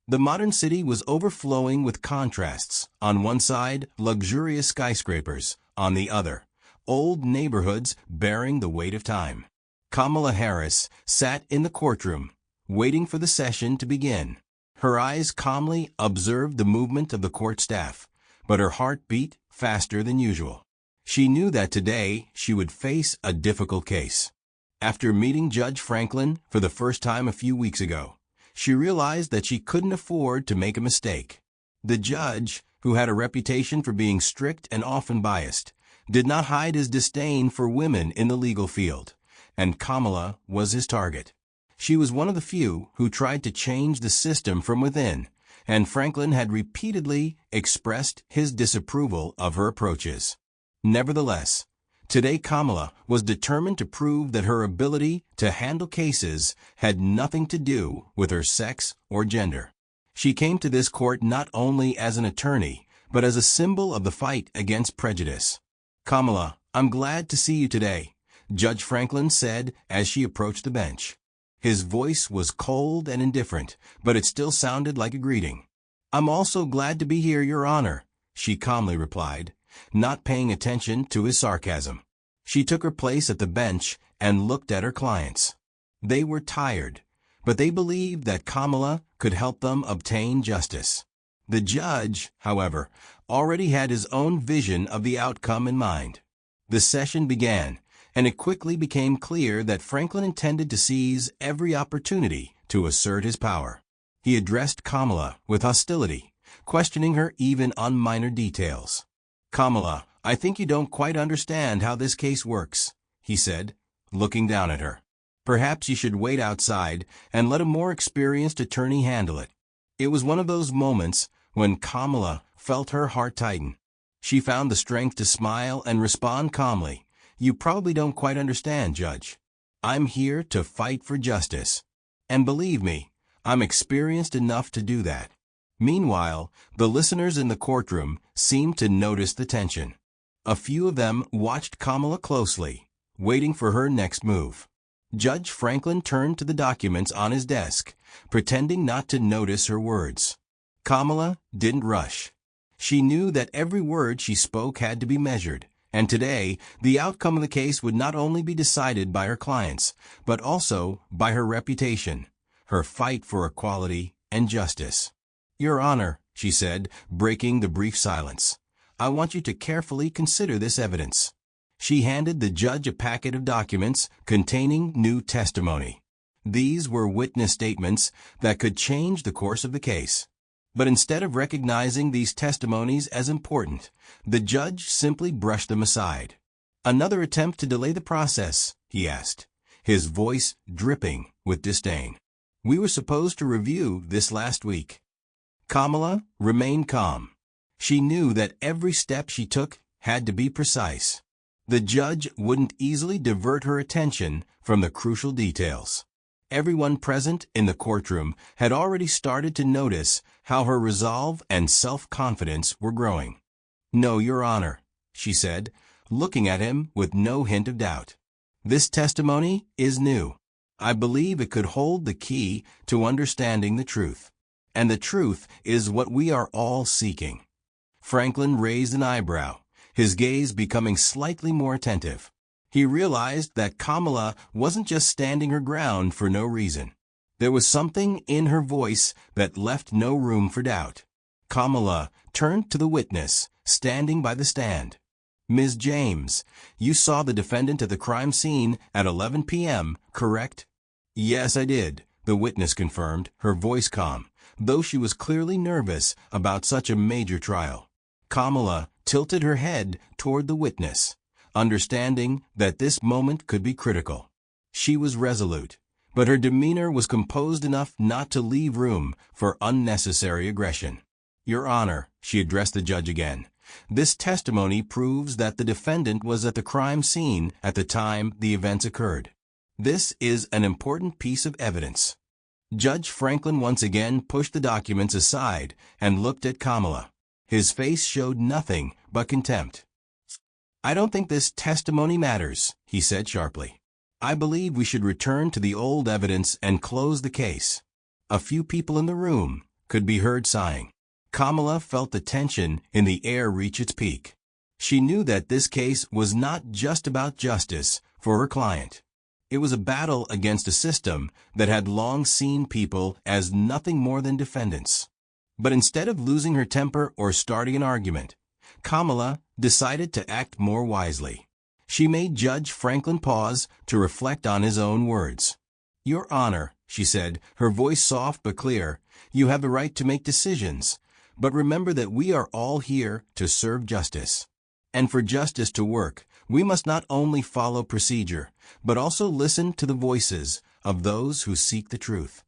The modern city was overflowing with contrasts. On one side, luxurious skyscrapers. On the other, old neighborhoods bearing the weight of time. Kamala Harris sat in the courtroom, waiting for the session to begin. Her eyes calmly observed the movement of the court staff, but her heart beat faster than usual. She knew that today she would face a difficult case. After meeting Judge Franklin for the first time a few weeks ago, she realized that she couldn't afford to make a mistake. The judge, who had a reputation for being strict and often biased, did not hide his disdain for women in the legal field, and Kamala was his target. She was one of the few who tried to change the system from within, and Franklin had repeatedly expressed his disapproval of her approaches. Nevertheless, today Kamala was determined to prove that her ability to handle cases had nothing to do with her sex or gender. She came to this court not only as an attorney, but as a symbol of the fight against prejudice. "Kamala, I'm glad to see you today," Judge Franklin said as she approached the bench. His voice was cold and indifferent, but it still sounded like a greeting. "I'm also glad to be here, Your Honor," she calmly replied, not paying attention to his sarcasm. She took her place at the bench and looked at her clients. They were tired, but they believed that Kamala could help them obtain justice. The judge, however, already had his own vision of the outcome in mind. The session began, and it quickly became clear that Franklin intended to seize every opportunity to assert his power. He addressed Kamala with hostility, questioning her even on minor details. "Kamala, I think you don't quite understand how this case works," he said, looking down at her. "Perhaps you should wait outside and let a more experienced attorney handle it." It was one of those moments when Kamala felt her heart tighten. She found the strength to smile and respond calmly. "You probably don't quite understand, Judge. I'm here to fight for justice. And believe me, I'm experienced enough to do that." Meanwhile, the listeners in the courtroom seemed to notice the tension. A few of them watched Kamala closely, waiting for her next move. Judge Franklin turned to the documents on his desk, pretending not to notice her words. Kamala didn't rush. She knew that every word she spoke had to be measured, and today the outcome of the case would not only be decided by her clients, but also by her reputation, her fight for equality and justice. "Your Honor," she said, breaking the brief silence, "I want you to carefully consider this evidence." She handed the judge a packet of documents containing new testimony. These were witness statements that could change the course of the case. But instead of recognizing these testimonies as important, the judge simply brushed them aside. "Another attempt to delay the process?" he asked, his voice dripping with disdain. "We were supposed to review this last week." Kamala remained calm. She knew that every step she took had to be precise. The judge wouldn't easily divert her attention from the crucial details. Everyone present in the courtroom had already started to notice how her resolve and self-confidence were growing. "No, Your Honor," she said, looking at him with no hint of doubt. "This testimony is new. I believe it could hold the key to understanding the truth. And the truth is what we are all seeking." Franklin raised an eyebrow, his gaze becoming slightly more attentive. He realized that Kamala wasn't just standing her ground for no reason. There was something in her voice that left no room for doubt. Kamala turned to the witness, standing by the stand. "Ms. James, you saw the defendant at the crime scene at 11 p.m., correct?" "Yes, I did," the witness confirmed, her voice calm, though she was clearly nervous about such a major trial. Kamala tilted her head toward the witness, understanding that this moment could be critical. She was resolute, but her demeanor was composed enough not to leave room for unnecessary aggression. "Your Honor," she addressed the judge again, "this testimony proves that the defendant was at the crime scene at the time the events occurred. This is an important piece of evidence." Judge Franklin once again pushed the documents aside and looked at Kamala. His face showed nothing but contempt. "I don't think this testimony matters," he said sharply. "I believe we should return to the old evidence and close the case." A few people in the room could be heard sighing. Kamala felt the tension in the air reach its peak. She knew that this case was not just about justice for her client. It was a battle against a system that had long seen people as nothing more than defendants. But instead of losing her temper or starting an argument, Kamala decided to act more wisely. She made Judge Franklin pause to reflect on his own words. "Your Honor," she said, her voice soft but clear, "you have the right to make decisions, but remember that we are all here to serve justice. And for justice to work, we must not only follow procedure, but also listen to the voices of those who seek the truth."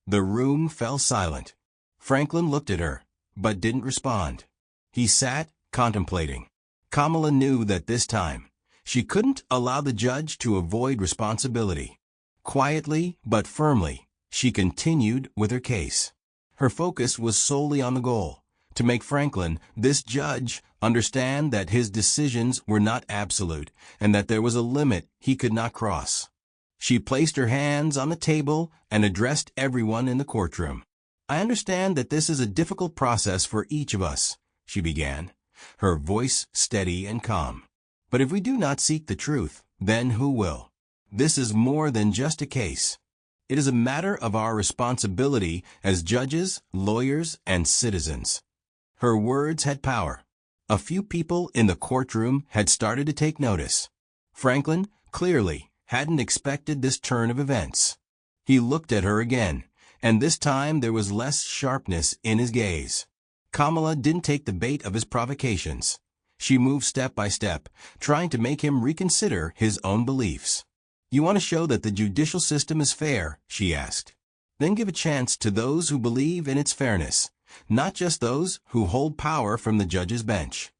The room fell silent. Franklin looked at her, but didn't respond. He sat, contemplating. Kamala knew that this time, she couldn't allow the judge to avoid responsibility. Quietly but firmly, she continued with her case. Her focus was solely on the goal, to make Franklin, this judge, understand that his decisions were not absolute and that there was a limit he could not cross. She placed her hands on the table and addressed everyone in the courtroom. "I understand that this is a difficult process for each of us," she began, her voice steady and calm. "But if we do not seek the truth, then who will? This is more than just a case. It is a matter of our responsibility as judges, lawyers, and citizens." Her words had power. A few people in the courtroom had started to take notice. Franklin, clearly, hadn't expected this turn of events. He looked at her again, and this time there was less sharpness in his gaze. Kamala didn't take the bait of his provocations. She moved step by step, trying to make him reconsider his own beliefs. "You want to show that the judicial system is fair?" she asked. "Then give a chance to those who believe in its fairness, not just those who hold power from the judge's bench."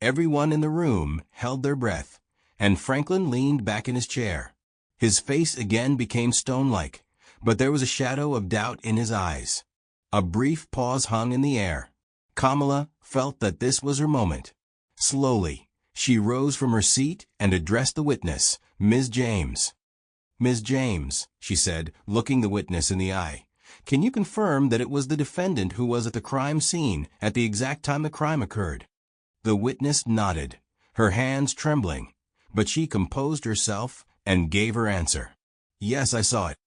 Everyone in the room held their breath, and Franklin leaned back in his chair. His face again became stone-like, but there was a shadow of doubt in his eyes. A brief pause hung in the air. Kamala felt that this was her moment. Slowly, she rose from her seat and addressed the witness, Ms. James. "Ms. James," she said, looking the witness in the eye, "can you confirm that it was the defendant who was at the crime scene at the exact time the crime occurred?" The witness nodded, her hands trembling, but she composed herself and gave her answer. "Yes, I saw it.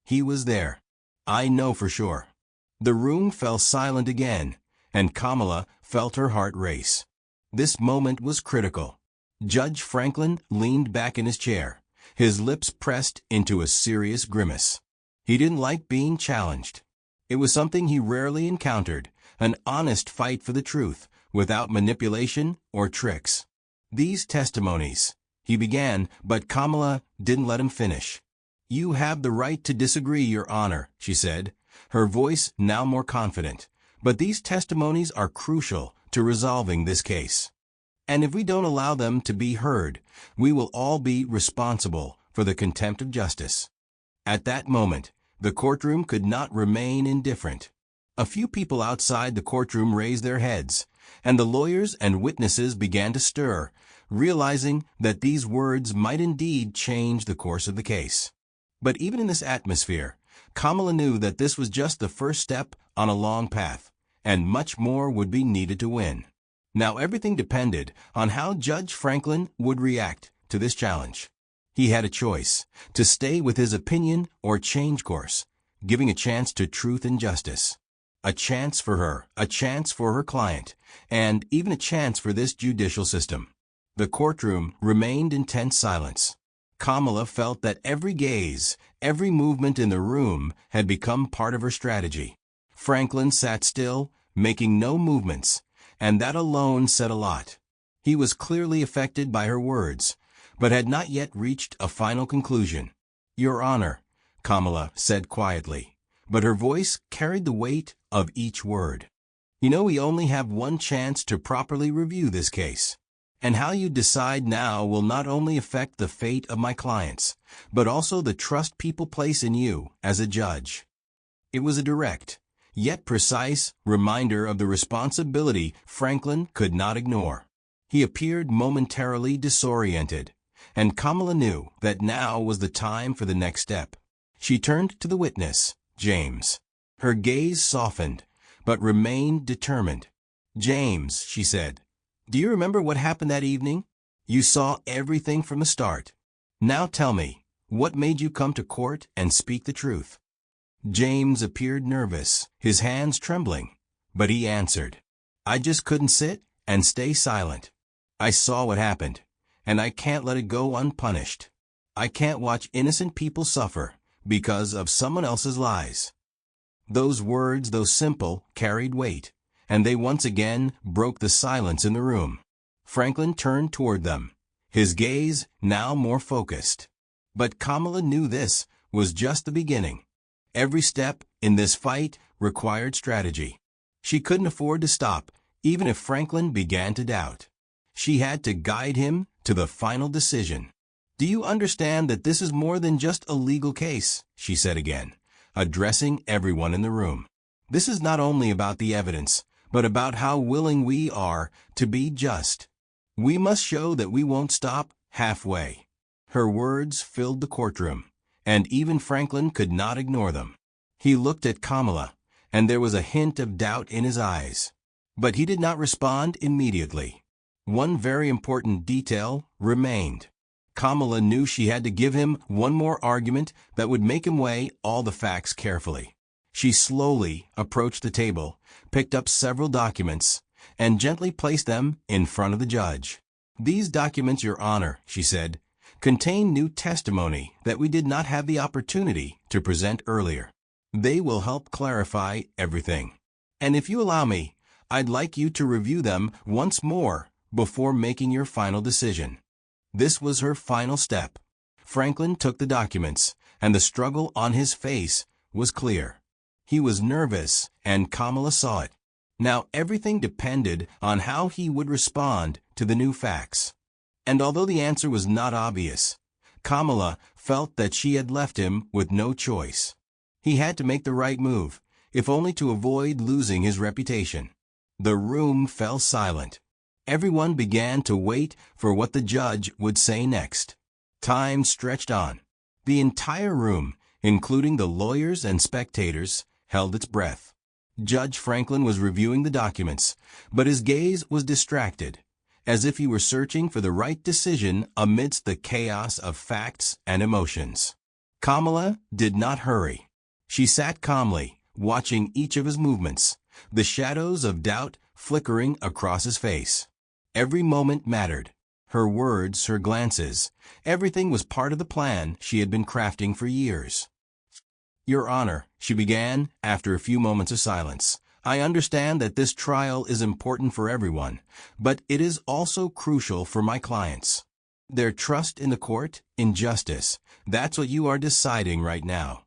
He was there. I know for sure." The room fell silent again, and Kamala felt her heart race. This moment was critical. Judge Franklin leaned back in his chair, his lips pressed into a serious grimace. He didn't like being challenged. It was something he rarely encountered, an honest fight for the truth, without manipulation or tricks. "These testimonies," he began, but Kamala didn't let him finish. "You have the right to disagree, Your Honor," she said, her voice now more confident. "But these testimonies are crucial to resolving this case. And if we don't allow them to be heard, we will all be responsible for the contempt of justice." At that moment, the courtroom could not remain indifferent. A few people outside the courtroom raised their heads, and the lawyers and witnesses began to stir, realizing that these words might indeed change the course of the case. But even in this atmosphere, Kamala knew that this was just the first step on a long path, and much more would be needed to win. Now everything depended on how Judge Franklin would react to this challenge. He had a choice, to stay with his opinion or change course, giving a chance to truth and justice. A chance for her, a chance for her client, and even a chance for this judicial system. The courtroom remained in tense silence. Kamala felt that every gaze, every movement in the room had become part of her strategy. Franklin sat still, making no movements, and that alone said a lot. He was clearly affected by her words, but had not yet reached a final conclusion. "Your Honor," Kamala said quietly, but her voice carried the weight of each word. "You know we only have one chance to properly review this case. And how you decide now will not only affect the fate of my clients, but also the trust people place in you as a judge." It was a direct, yet precise, reminder of the responsibility Franklin could not ignore. He appeared momentarily disoriented, and Kamala knew that now was the time for the next step. She turned to the witness, James. Her gaze softened, but remained determined. "James," she said, "do you remember what happened that evening? You saw everything from the start. Now tell me, what made you come to court and speak the truth?" James appeared nervous, his hands trembling, but he answered, "I just couldn't sit and stay silent. I saw what happened, and I can't let it go unpunished. I can't watch innocent people suffer because of someone else's lies." Those words, though simple, carried weight, and they once again broke the silence in the room. Franklin turned toward them, his gaze now more focused. But Kamala knew this was just the beginning. Every step in this fight required strategy. She couldn't afford to stop, even if Franklin began to doubt. She had to guide him to the final decision. "Do you understand that this is more than just a legal case?" she said again, addressing everyone in the room. "This is not only about the evidence, but about how willing we are to be just. We must show that we won't stop halfway." Her words filled the courtroom, and even Franklin could not ignore them. He looked at Kamala, and there was a hint of doubt in his eyes. But he did not respond immediately. One very important detail remained. Kamala knew she had to give him one more argument that would make him weigh all the facts carefully. She slowly approached the table, picked up several documents, and gently placed them in front of the judge. "These documents, Your Honor," she said, "contain new testimony that we did not have the opportunity to present earlier. They will help clarify everything. And if you allow me, I'd like you to review them once more before making your final decision." This was her final step. Franklin took the documents, and the struggle on his face was clear. He was nervous, and Kamala saw it. Now everything depended on how he would respond to the new facts. And although the answer was not obvious, Kamala felt that she had left him with no choice. He had to make the right move, if only to avoid losing his reputation. The room fell silent. Everyone began to wait for what the judge would say next. Time stretched on. The entire room, including the lawyers and spectators, held its breath. Judge Franklin was reviewing the documents, but his gaze was distracted, as if he were searching for the right decision amidst the chaos of facts and emotions. Kamala did not hurry. She sat calmly, watching each of his movements, the shadows of doubt flickering across his face. Every moment mattered. Her words, her glances, everything was part of the plan she had been crafting for years. "Your Honor," she began after a few moments of silence, "I understand that this trial is important for everyone, but it is also crucial for my clients. Their trust in the court, in justice, that's what you are deciding right now."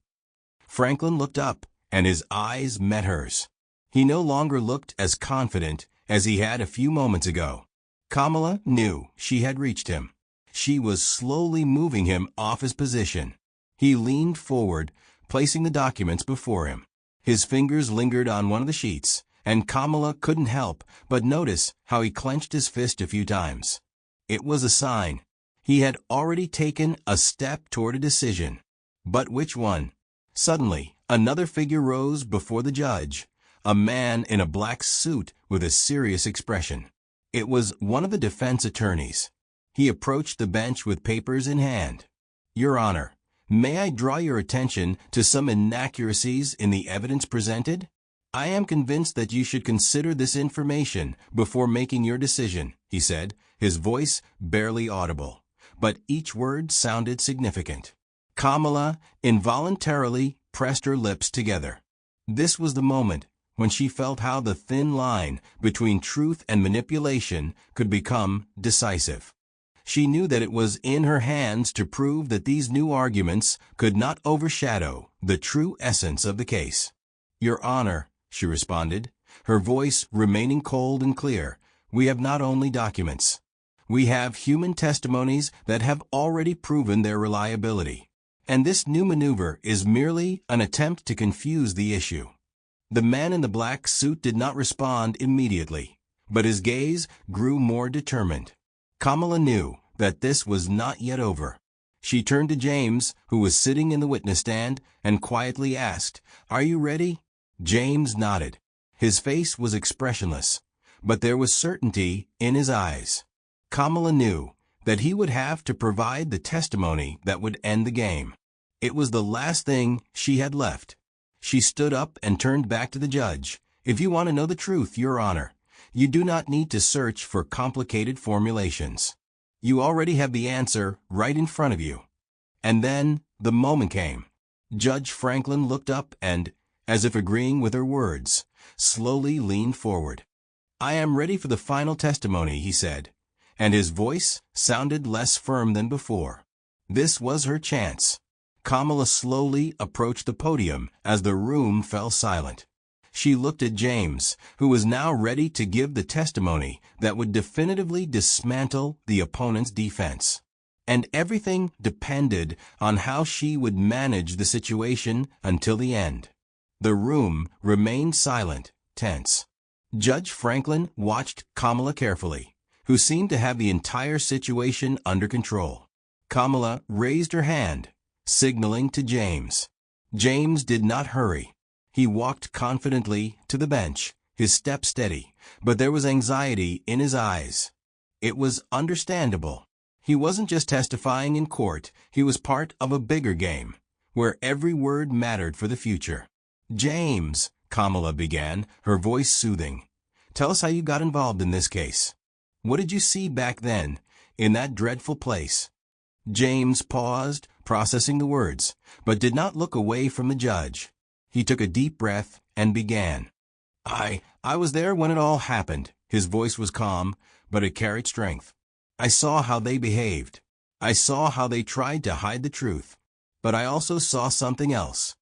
Franklin looked up, and his eyes met hers. He no longer looked as confident as he had a few moments ago. Kamala knew she had reached him. She was slowly moving him off his position. He leaned forward, placing the documents before him. His fingers lingered on one of the sheets, and Kamala couldn't help but notice how he clenched his fist a few times. It was a sign. He had already taken a step toward a decision. But which one? Suddenly, another figure rose before the judge, a man in a black suit with a serious expression. It was one of the defense attorneys. He approached the bench with papers in hand. "Your Honor, may I draw your attention to some inaccuracies in the evidence presented? I am convinced that you should consider this information before making your decision," he said, his voice barely audible, but each word sounded significant. Kamala involuntarily pressed her lips together. This was the moment when she felt how the thin line between truth and manipulation could become decisive. She knew that it was in her hands to prove that these new arguments could not overshadow the true essence of the case. "Your Honor," she responded, her voice remaining cold and clear, "we have not only documents. We have human testimonies that have already proven their reliability. And this new maneuver is merely an attempt to confuse the issue." The man in the black suit did not respond immediately, but his gaze grew more determined. Kamala knew that this was not yet over. She turned to James, who was sitting in the witness stand, and quietly asked, "Are you ready?" James nodded. His face was expressionless, but there was certainty in his eyes. Kamala knew that he would have to provide the testimony that would end the game. It was the last thing she had left. She stood up and turned back to the judge. "If you want to know the truth, Your Honor, you do not need to search for complicated formulations. You already have the answer right in front of you." And then the moment came. Judge Franklin looked up and, as if agreeing with her words, slowly leaned forward. "I am ready for the final testimony," he said, and his voice sounded less firm than before. This was her chance. Kamala slowly approached the podium as the room fell silent. She looked at James, who was now ready to give the testimony that would definitively dismantle the opponent's defense. And everything depended on how she would manage the situation until the end. The room remained silent, tense. Judge Franklin watched Kamala carefully, who seemed to have the entire situation under control. Kamala raised her hand, signaling to James. James did not hurry. He walked confidently to the bench, his step steady, but there was anxiety in his eyes. It was understandable. He wasn't just testifying in court, he was part of a bigger game, where every word mattered for the future. "James," Kamala began, her voice soothing, "tell us how you got involved in this case. What did you see back then, in that dreadful place?" James paused, processing the words, but did not look away from the judge. He took a deep breath and began. I was there when it all happened." His voice was calm, but it carried strength. "I saw how they behaved. I saw how they tried to hide the truth. But I also saw something else."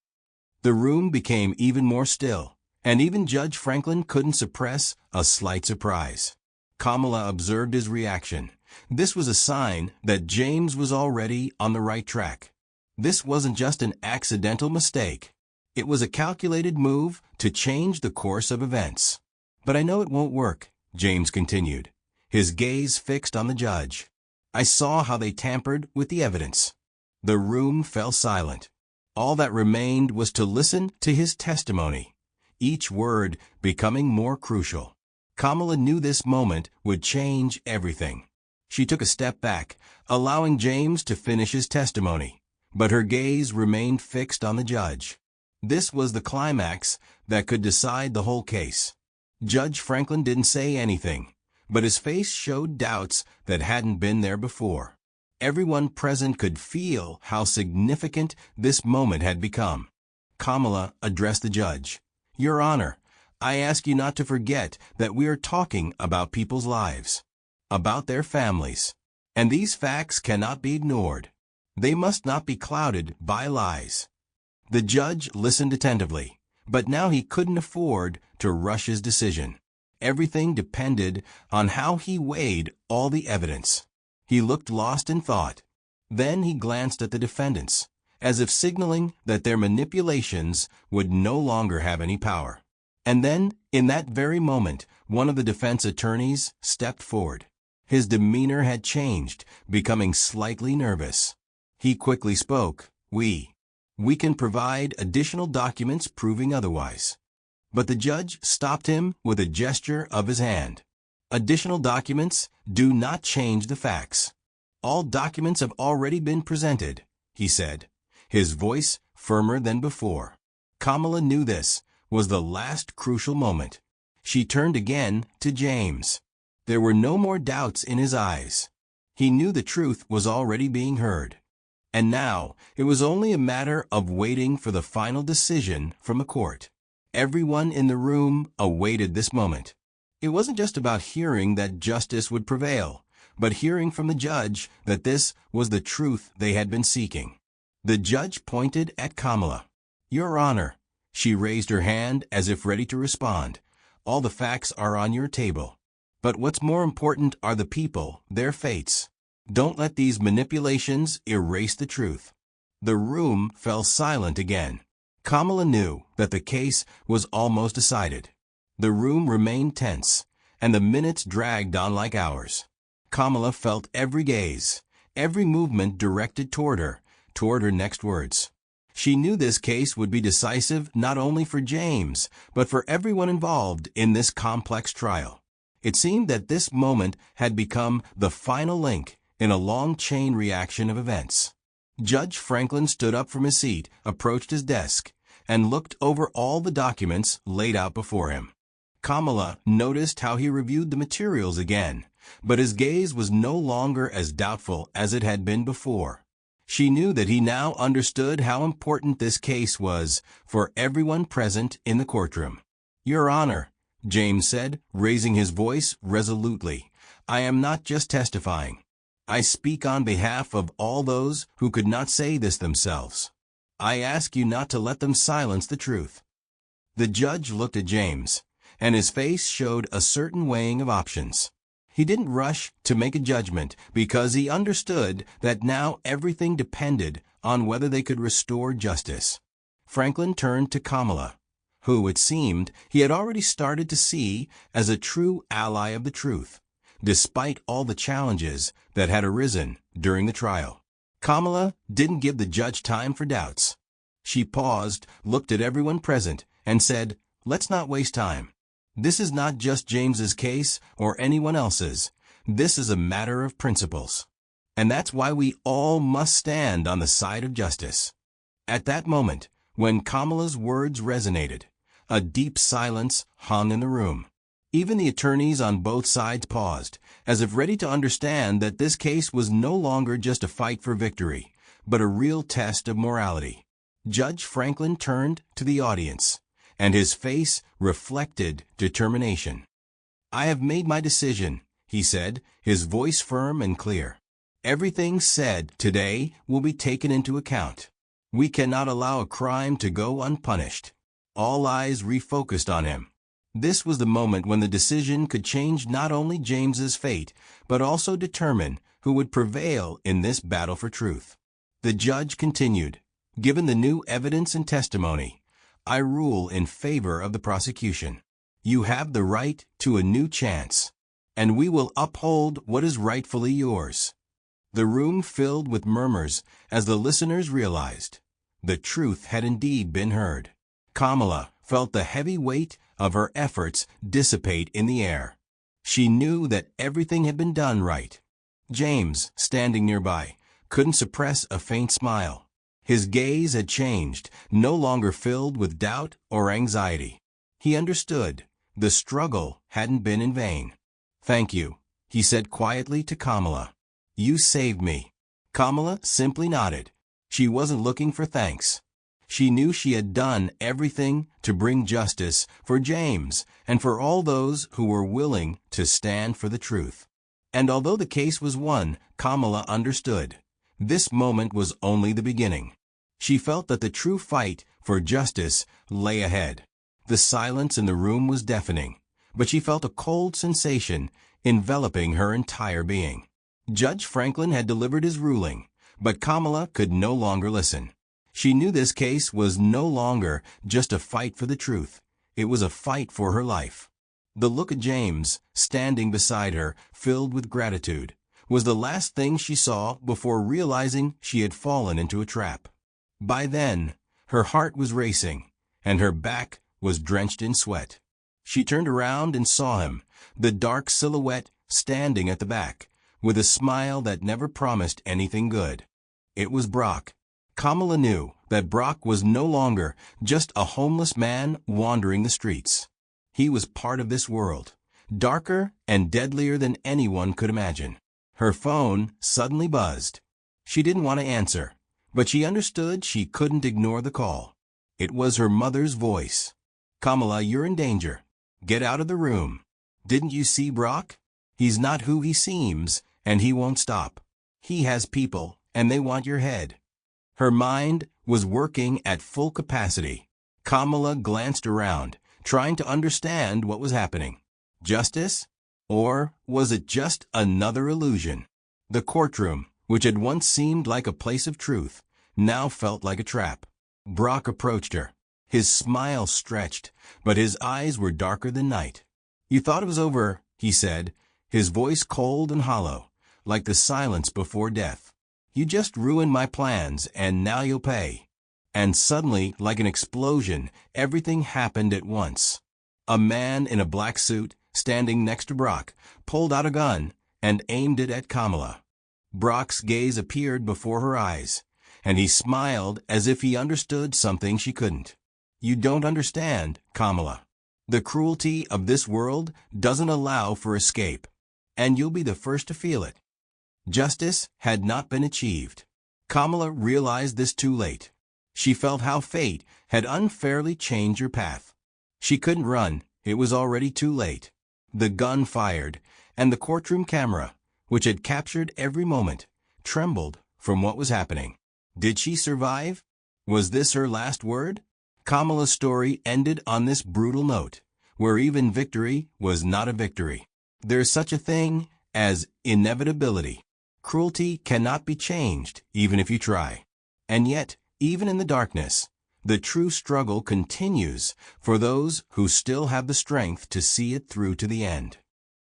The room became even more still, and even Judge Franklin couldn't suppress a slight surprise. Kamala observed his reaction. This was a sign that James was already on the right track. This wasn't just an accidental mistake. It was a calculated move to change the course of events. "But I know it won't work," James continued, his gaze fixed on the judge. "I saw how they tampered with the evidence." The room fell silent. All that remained was to listen to his testimony, each word becoming more crucial. Kamala knew this moment would change everything. She took a step back, allowing James to finish his testimony, but her gaze remained fixed on the judge. This was the climax that could decide the whole case. Judge Franklin didn't say anything, but his face showed doubts that hadn't been there before. Everyone present could feel how significant this moment had become. Kamala addressed the judge. "Your Honor, I ask you not to forget that we are talking about people's lives, about their families, and these facts cannot be ignored. They must not be clouded by lies." The judge listened attentively, but now he couldn't afford to rush his decision. Everything depended on how he weighed all the evidence. He looked lost in thought. Then he glanced at the defendants, as if signaling that their manipulations would no longer have any power. And then, in that very moment, one of the defense attorneys stepped forward. His demeanor had changed, becoming slightly nervous. He quickly spoke. We can provide additional documents proving otherwise." But the judge stopped him with a gesture of his hand. "Additional documents do not change the facts. All documents have already been presented," he said, his voice firmer than before. Kamala knew this was the last crucial moment. She turned again to James. There were no more doubts in his eyes. He knew the truth was already being heard. And now it was only a matter of waiting for the final decision from the court. Everyone in the room awaited this moment. It wasn't just about hearing that justice would prevail, but hearing from the judge that this was the truth they had been seeking. The judge pointed at Kamala. "Your Honor," she raised her hand as if ready to respond, "all the facts are on your table. But what's more important are the people, their fates. Don't let these manipulations erase the truth." The room fell silent again. Kamala knew that the case was almost decided. The room remained tense, and the minutes dragged on like hours. Kamala felt every gaze, every movement directed toward her next words. She knew this case would be decisive not only for James, but for everyone involved in this complex trial. It seemed that this moment had become the final link in a long chain reaction of events. Judge Franklin stood up from his seat, approached his desk, and looked over all the documents laid out before him. Kamala noticed how he reviewed the materials again, but his gaze was no longer as doubtful as it had been before. She knew that he now understood how important this case was for everyone present in the courtroom. "Your Honor," James said, raising his voice resolutely, "I am not just testifying. I speak on behalf of all those who could not say this themselves. I ask you not to let them silence the truth." The judge looked at James, and his face showed a certain weighing of options. He didn't rush to make a judgment because he understood that now everything depended on whether they could restore justice. Franklin turned to Kamala, who, it seemed, he had already started to see as a true ally of the truth, despite all the challenges that had arisen during the trial. Kamala didn't give the judge time for doubts. She paused, looked at everyone present, and said, "Let's not waste time. This is not just James's case or anyone else's. This is a matter of principles. And that's why we all must stand on the side of justice." At that moment, when Kamala's words resonated, a deep silence hung in the room. Even the attorneys on both sides paused, as if ready to understand that this case was no longer just a fight for victory, but a real test of morality. Judge Franklin turned to the audience, and his face reflected determination. "I have made my decision," he said, his voice firm and clear. "Everything said today will be taken into account. We cannot allow a crime to go unpunished." All eyes refocused on him. This was the moment when the decision could change not only James's fate, but also determine who would prevail in this battle for truth. The judge continued, "Given the new evidence and testimony, I rule in favor of the prosecution. You have the right to a new chance, and we will uphold what is rightfully yours." The room filled with murmurs as the listeners realized the truth had indeed been heard. Kamala felt the heavy weight of her efforts dissipate in the air. She knew that everything had been done right. James, standing nearby, couldn't suppress a faint smile. His gaze had changed, no longer filled with doubt or anxiety. He understood. The struggle hadn't been in vain. "Thank you," he said quietly to Kamala. "You saved me." Kamala simply nodded. She wasn't looking for thanks. She knew she had done everything to bring justice for James and for all those who were willing to stand for the truth. And although the case was won, Kamala understood. This moment was only the beginning. She felt that the true fight for justice lay ahead. The silence in the room was deafening, but she felt a cold sensation enveloping her entire being. Judge Franklin had delivered his ruling, but Kamala could no longer listen. She knew this case was no longer just a fight for the truth. It was a fight for her life. The look of James, standing beside her, filled with gratitude, was the last thing she saw before realizing she had fallen into a trap. By then, her heart was racing, and her back was drenched in sweat. She turned around and saw him, the dark silhouette standing at the back, with a smile that never promised anything good. It was Brock. Kamala knew that Brock was no longer just a homeless man wandering the streets. He was part of this world, darker and deadlier than anyone could imagine. Her phone suddenly buzzed. She didn't want to answer, but she understood she couldn't ignore the call. It was her mother's voice. "Kamala, you're in danger. Get out of the room. Didn't you see Brock? He's not who he seems, and he won't stop. He has people, and they want your head." Her mind was working at full capacity. Kamala glanced around, trying to understand what was happening. Justice? Or was it just another illusion? The courtroom, which had once seemed like a place of truth, now felt like a trap. Brock approached her. His smile stretched, but his eyes were darker than night. "You thought it was over," he said, his voice cold and hollow, like the silence before death. "You just ruined my plans, and now you'll pay." And suddenly, like an explosion, everything happened at once. A man in a black suit, standing next to Brock, pulled out a gun and aimed it at Kamala. Brock's gaze appeared before her eyes, and he smiled as if he understood something she couldn't. "You don't understand, Kamala. The cruelty of this world doesn't allow for escape, and you'll be the first to feel it." Justice had not been achieved. Kamala realized this too late. She felt how fate had unfairly changed her path. She couldn't run. It was already too late. The gun fired, and the courtroom camera, which had captured every moment, trembled from what was happening. Did she survive? Was this her last word? Kamala's story ended on this brutal note, where even victory was not a victory. There's such a thing as inevitability. Cruelty cannot be changed, even if you try. And yet, even in the darkness, the true struggle continues for those who still have the strength to see it through to the end.